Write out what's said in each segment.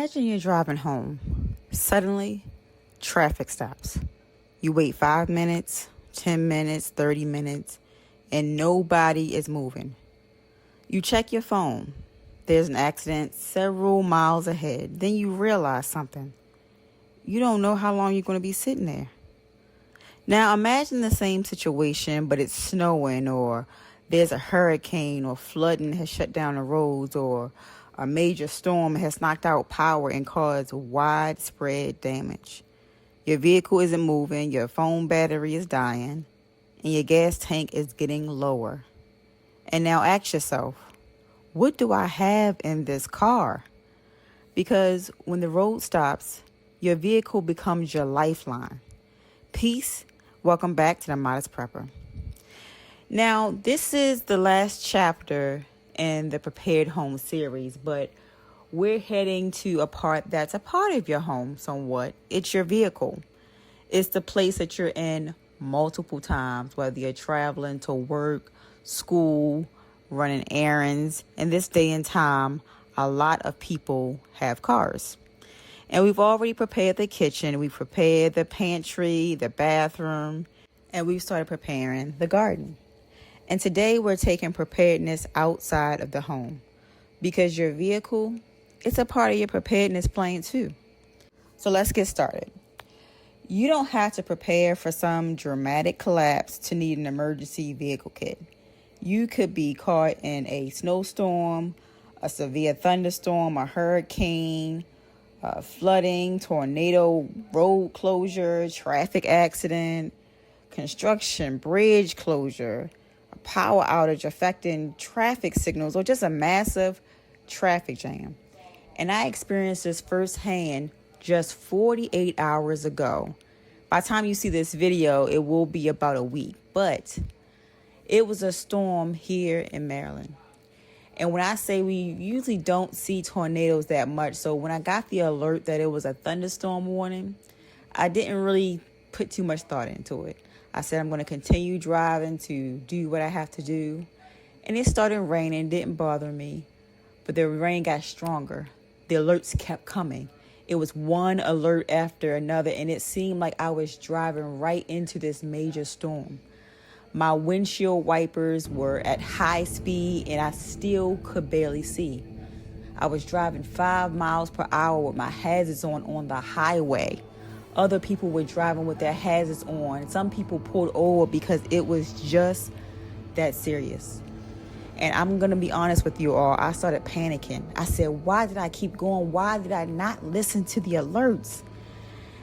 Imagine you're driving home. Suddenly, traffic stops. You wait 5 minutes, 10 minutes, 30 minutes, and nobody is moving. You check your phone. There's an accident several miles ahead. Then you realize something. You don't know how long you're going to be sitting there. Now imagine the same situation, but it's snowing, or there's a hurricane, or flooding has shut down the roads, or a major storm has knocked out power and caused widespread damage. Your vehicle isn't moving, your phone battery is dying, and your gas tank is getting lower. And now ask yourself, what do I have in this car? Because when the road stops, your vehicle becomes your lifeline. Peace. Welcome back to the Modest Prepper. Now, this is the last chapter in the Prepared Home series, but we're heading to a part that's a part of your home somewhat. It's your vehicle. It's the place that you're in multiple times, whether you're traveling to work, school, running errands. In this day and time, a lot of people have cars. And we've already prepared the kitchen, we've prepared the pantry, the bathroom, and we've started preparing the garden. And today we're taking preparedness outside of the home, because your vehicle, it's a part of your preparedness plan too. So let's get started. You don't have to prepare for some dramatic collapse to need an emergency vehicle kit. You could be caught in a snowstorm, a severe thunderstorm, a hurricane, flooding, tornado, road closure, traffic accident, construction, bridge closure, a power outage affecting traffic signals, or just a massive traffic jam. And I experienced this firsthand just 48 hours ago. By the time you see this video, it will be about a week. But it was a storm here in Maryland. And when I say, we usually don't see tornadoes that much. So when I got the alert that it was a thunderstorm warning, I didn't really put too much thought into it. I said I'm going to continue driving to do what I have to do. And it started raining, didn't bother me. But the rain got stronger. The alerts kept coming. It was one alert after another, and it seemed like I was driving right into this major storm. My windshield wipers were at high speed, and I still could barely see. I was driving 5 miles per hour with my hazards on the highway. Other people were driving with their hazards on. Some people pulled over because it was just that serious. And I'm going to be honest with you all. I started panicking. I said, why did I keep going? Why did I not listen to the alerts?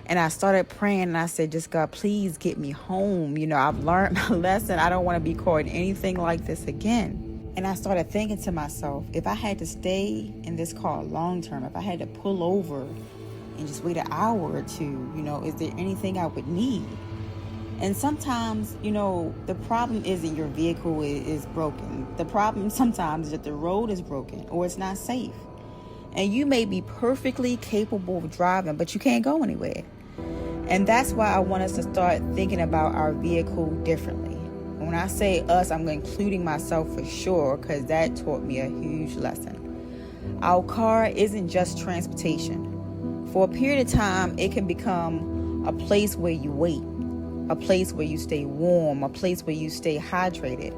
And I started praying, and I said, just God, please get me home. You know, I've learned my lesson. I don't want to be caught in anything like this again. And I started thinking to myself, if I had to stay in this car long term, if I had to pull over and just wait an hour or two, is there anything I would need? And sometimes, the problem isn't your vehicle is broken. The problem sometimes is that the road is broken or it's not safe. And you may be perfectly capable of driving, but you can't go anywhere. And that's why I want us to start thinking about our vehicle differently. And when I say us, I'm including myself for sure, because that taught me a huge lesson. Our car isn't just transportation. For a period of time, it can become a place where you wait, a place where you stay warm, a place where you stay hydrated,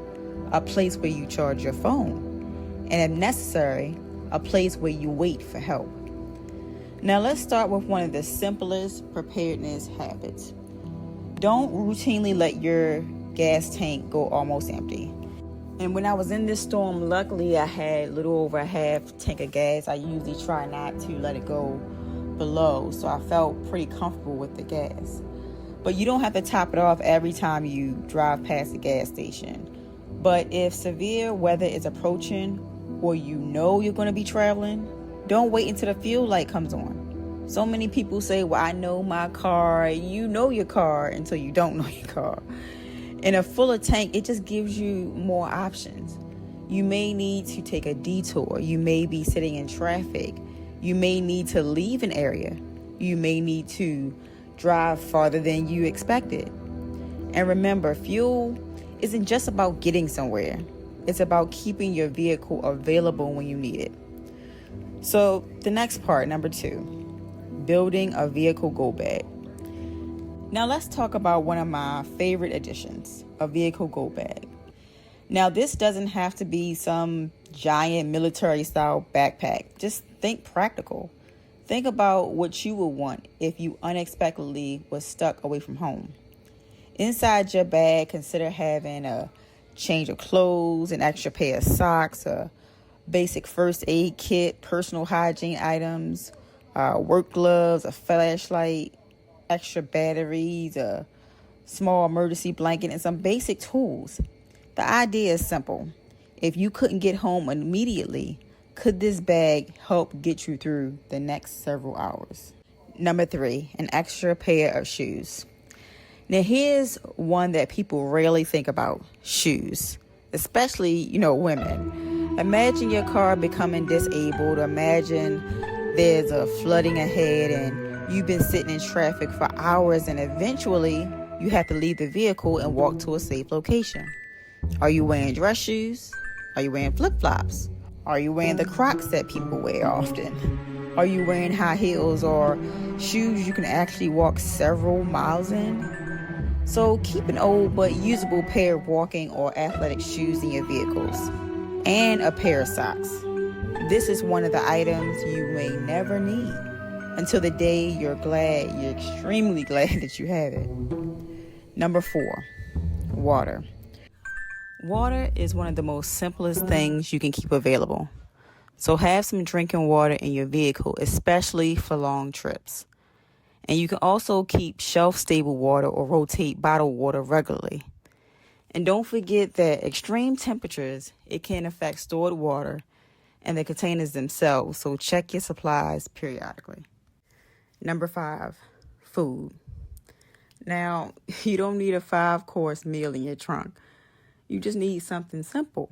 a place where you charge your phone, and if necessary, a place where you wait for help. Now let's start with one of the simplest preparedness habits. Don't routinely let your gas tank go almost empty. And when I was in this storm, luckily I had a little over a half tank of gas. I usually try not to let it go below, so I felt pretty comfortable with the gas. But you don't have to top it off every time you drive past the gas station. But if severe weather is approaching, or you're going to be traveling, don't wait until the fuel light comes on. So many people say, well, I know my car. You know your car until you don't know your car. In a fuller tank, it just gives you more options. You may need to take a detour. You may be sitting in traffic. You may need to leave an area. You may need to drive farther than you expected. And remember, fuel isn't just about getting somewhere. It's about keeping your vehicle available when you need it. So the next part, number 2, building a vehicle go bag. Now let's talk about one of my favorite additions, a vehicle go bag. Now this doesn't have to be some giant military style backpack. Just think practical. Think about what you would want if you unexpectedly was stuck away from home. Inside your bag, consider having a change of clothes, an extra pair of socks, a basic first aid kit, personal hygiene items, work gloves, a flashlight, extra batteries, a small emergency blanket, and some basic tools. The idea is simple. If you couldn't get home immediately, could this bag help get you through the next several hours? Number 3, an extra pair of shoes. Now here's one that people rarely think about, shoes, especially, women. Imagine your car becoming disabled. Imagine there's a flooding ahead and you've been sitting in traffic for hours and eventually you have to leave the vehicle and walk to a safe location. Are you wearing dress shoes? Are you wearing flip-flops? Are you wearing the Crocs that people wear often? Are you wearing high heels or shoes you can actually walk several miles in? So keep an old but usable pair of walking or athletic shoes in your vehicles and a pair of socks. This is one of the items you may never need until the day you're extremely glad that you have it. Number 4, water. Water is one of the most simplest things you can keep available. So have some drinking water in your vehicle, especially for long trips. And you can also keep shelf-stable water or rotate bottled water regularly. And don't forget that extreme temperatures, it can affect stored water and the containers themselves, so check your supplies periodically. Number 5, food. Now, you don't need a 5-course meal in your trunk. You just need something simple.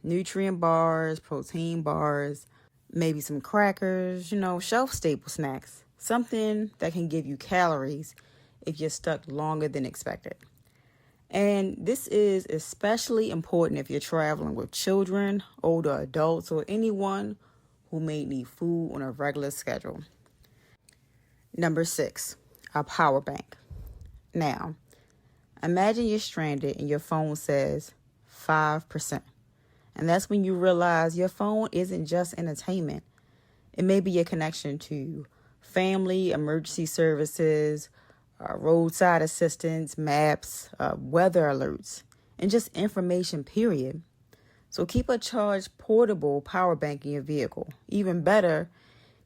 Nutrient bars, protein bars, maybe some crackers, shelf-stable snacks. Something that can give you calories if you're stuck longer than expected. And this is especially important if you're traveling with children, older adults, or anyone who may need food on a regular schedule. Number 6, a power bank. Now, imagine you're stranded and your phone says 5%. And that's when you realize your phone isn't just entertainment. It may be a connection to family, emergency services, roadside assistance, maps, weather alerts, and just information, period. So keep a charged portable power bank in your vehicle. Even better,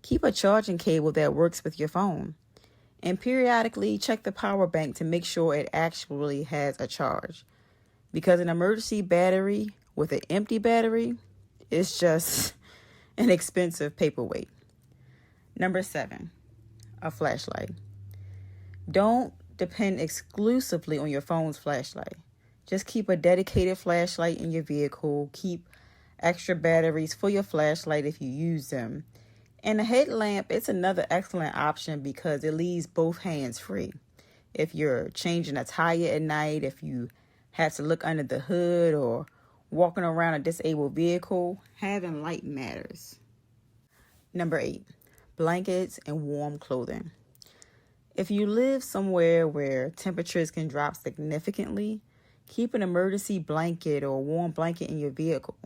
keep a charging cable that works with your phone. And periodically check the power bank to make sure it actually has a charge. Because an emergency battery with an empty battery is just an expensive paperweight. Number 7, a flashlight. Don't depend exclusively on your phone's flashlight. Just keep a dedicated flashlight in your vehicle. Keep extra batteries for your flashlight if you use them. And a headlamp, it's another excellent option because it leaves both hands free. If you're changing a tire at night, if you have to look under the hood or walking around a disabled vehicle, having light matters. Number 8, blankets and warm clothing. If you live somewhere where temperatures can drop significantly, keep an emergency blanket or warm blanket in your vehicle.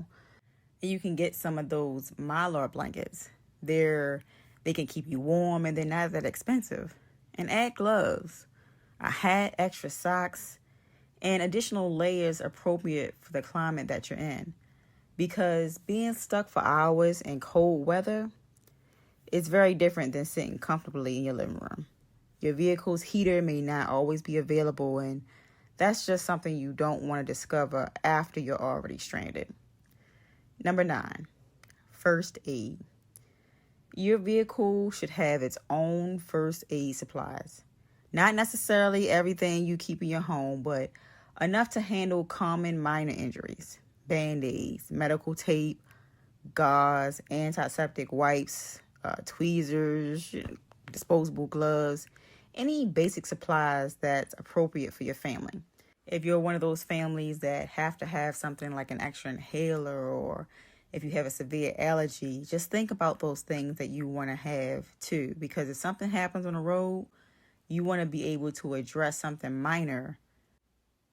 And you can get some of those Mylar blankets. They can keep you warm and they're not that expensive. And add gloves, a hat, extra socks, and additional layers appropriate for the climate that you're in. Because being stuck for hours in cold weather is very different than sitting comfortably in your living room. Your vehicle's heater may not always be available, and that's just something you don't want to discover after you're already stranded. Number 9, first aid. Your vehicle should have its own first aid supplies. Not necessarily everything you keep in your home, but enough to handle common minor injuries. Band-aids, medical tape, gauze, antiseptic wipes, tweezers, disposable gloves, any basic supplies that's appropriate for your family. If you're one of those families that have to have something like an extra inhaler or If you have a severe allergy, just think about those things that you want to have too. Because if something happens on the road, you want to be able to address something minor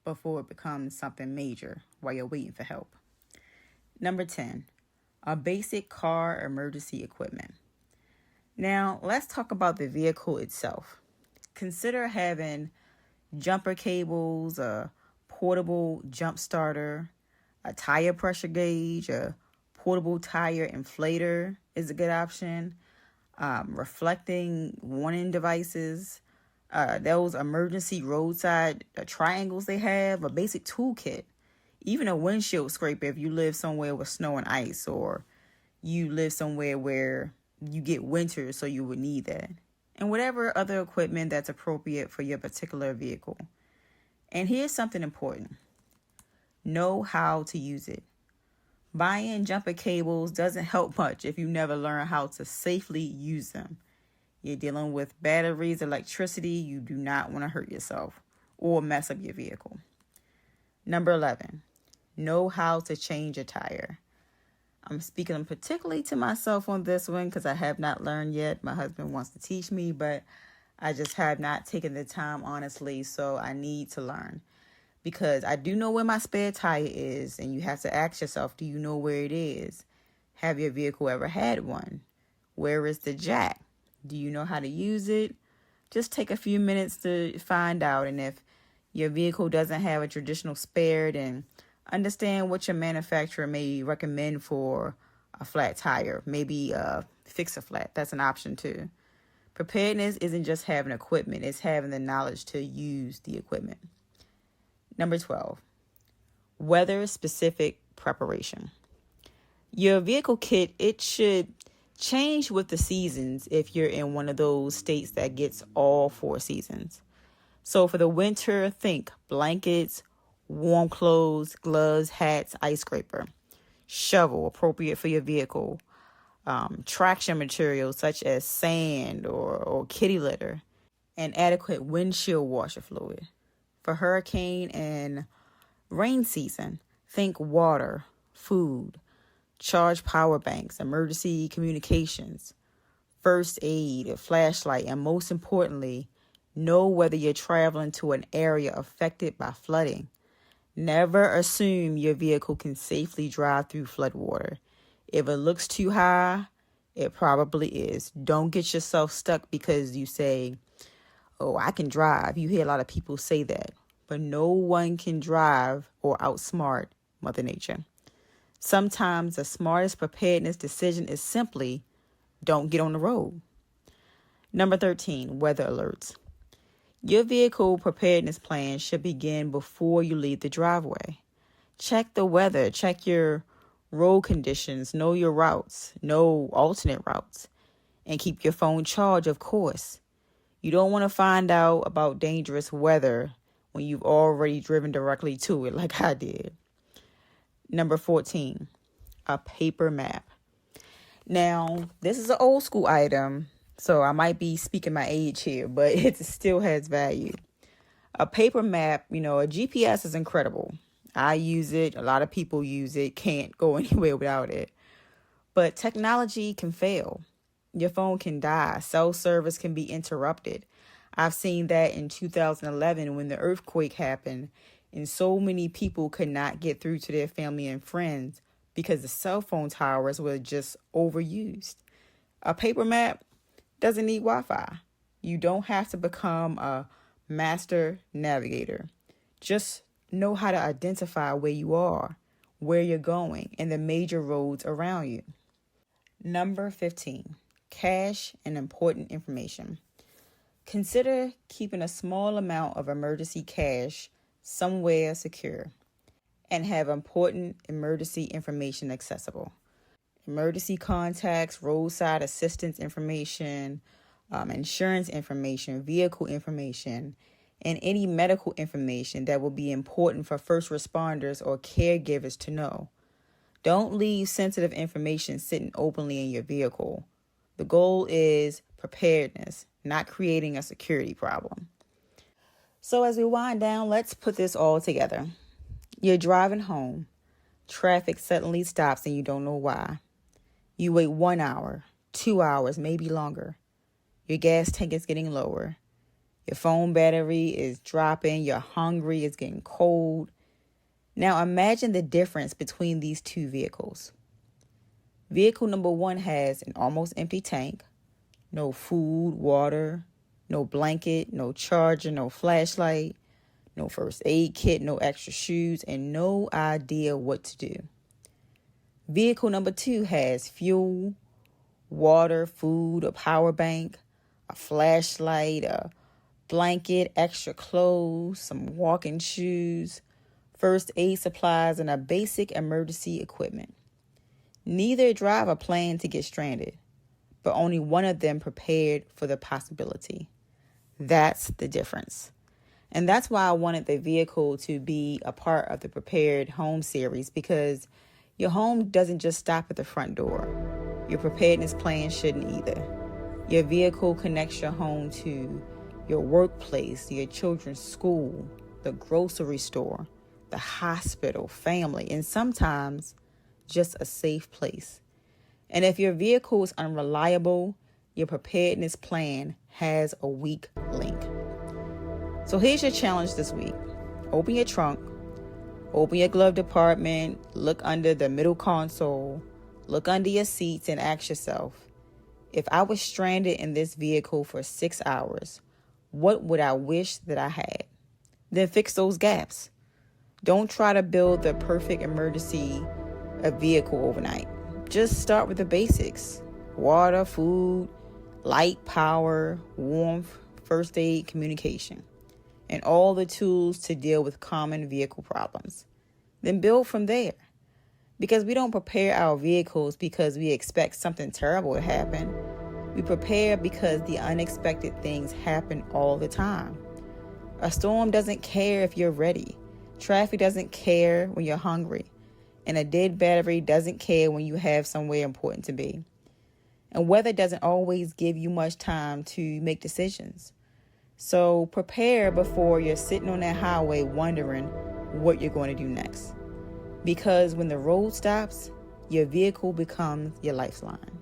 before it becomes something major while you're waiting for help. Number 10, a basic car emergency equipment. Now, let's talk about the vehicle itself. Consider having jumper cables, a portable jump starter, a tire pressure gauge, a portable tire inflator is a good option. Reflecting warning devices, those emergency roadside triangles they have, a basic toolkit, even a windshield scraper if you live somewhere with snow and ice, or you live somewhere where you get winter, so you would need that. And whatever other equipment that's appropriate for your particular vehicle. And here's something important. Know how to use it. Buying jumper cables doesn't help much if you never learn how to safely use them. You're dealing with batteries, electricity. You do not want to hurt yourself or mess up your vehicle. Number 11, know how to change a tire. I'm speaking particularly to myself on this one because I have not learned yet. My husband wants to teach me, but I just have not taken the time, honestly, so I need to learn. Because I do know where my spare tire is, and you have to ask yourself, do you know where it is? Have your vehicle ever had one? Where is the jack? Do you know how to use it? Just take a few minutes to find out, and if your vehicle doesn't have a traditional spare, then understand what your manufacturer may recommend for a flat tire. Maybe fix a flat. That's an option too. Preparedness isn't just having equipment. It's having the knowledge to use the equipment. Number 12, weather-specific preparation. Your vehicle kit, it should change with the seasons if you're in one of those states that gets all 4 seasons. So for the winter, think blankets, warm clothes, gloves, hats, ice scraper, shovel appropriate for your vehicle, traction materials such as sand or kitty litter, and adequate windshield washer fluid. For hurricane and rain season, think water, food, charged power banks, emergency communications, first aid, a flashlight, and most importantly, know whether you're traveling to an area affected by flooding. Never assume your vehicle can safely drive through floodwater. If it looks too high, it probably is. Don't get yourself stuck because you say, oh, I can drive. You hear a lot of people say that. But no one can drive or outsmart Mother Nature. Sometimes the smartest preparedness decision is simply don't get on the road. Number 13, weather alerts. Your vehicle preparedness plan should begin before you leave the driveway. Check the weather, check your road conditions, know your routes, know alternate routes, and keep your phone charged, of course. You don't want to find out about dangerous weather when you've already driven directly to it like I did. Number 14, a paper map. Now, this is an old school item, so I might be speaking my age here, but it still has value. A paper map, a GPS is incredible. I use it. A lot of people use it. Can't go anywhere without it. But technology can fail. Your phone can die. Cell service can be interrupted. I've seen that in 2011 when the earthquake happened and so many people could not get through to their family and friends because the cell phone towers were just overused. A paper map doesn't need Wi-Fi. You don't have to become a master navigator. Just know how to identify where you are, where you're going, and the major roads around you. Number 15, cash and important information. Consider keeping a small amount of emergency cash somewhere secure and have important emergency information accessible. Emergency contacts, roadside assistance information, insurance information, vehicle information, and any medical information that will be important for first responders or caregivers to know. Don't leave sensitive information sitting openly in your vehicle. The goal is preparedness, not creating a security problem. So as we wind down, let's put this all together. You're driving home. Traffic suddenly stops and you don't know why. You wait 1 hour, 2 hours, maybe longer. Your gas tank is getting lower. Your phone battery is dropping. You're hungry. It's getting cold. Now imagine the difference between these two vehicles. Vehicle number one has an almost empty tank, no food, water, no blanket, no charger, no flashlight, no first aid kit, no extra shoes, and no idea what to do. Vehicle number two has fuel, water, food, a power bank, a flashlight, a blanket, extra clothes, some walking shoes, first aid supplies, and a basic emergency equipment. Neither driver planned to get stranded, but only one of them prepared for the possibility. That's the difference. And that's why I wanted the vehicle to be a part of the Prepared Home series, because your home doesn't just stop at the front door. Your preparedness plan shouldn't either. Your vehicle connects your home to your workplace, your children's school, the grocery store, the hospital, family, and sometimes just a safe place. And if your vehicle is unreliable, your preparedness plan has a weak link. So here's your challenge this week. Open your trunk, open your glove compartment, look under the middle console, look under your seats and ask yourself, if I was stranded in this vehicle for 6 hours, what would I wish that I had? Then fix those gaps. Don't try to build the perfect emergency vehicle overnight. Just start with the basics. Water, food, light, power, warmth, first aid, communication, and all the tools to deal with common vehicle problems. Then build from there. Because we don't prepare our vehicles because we expect something terrible to happen. We prepare because the unexpected things happen all the time. A storm doesn't care if you're ready. Traffic doesn't care when you're hungry. And a dead battery doesn't care when you have somewhere important to be. And weather doesn't always give you much time to make decisions. So prepare before you're sitting on that highway wondering what you're going to do next. Because when the road stops, your vehicle becomes your lifeline.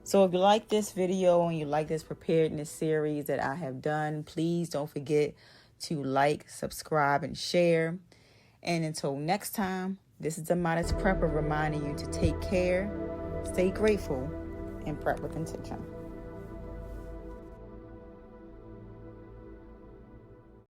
So if you like this video and you like this preparedness series that I have done, please don't forget to like, subscribe, and share. And until next time, this is the Modest Prepper reminding you to take care, stay grateful, and prep with intention.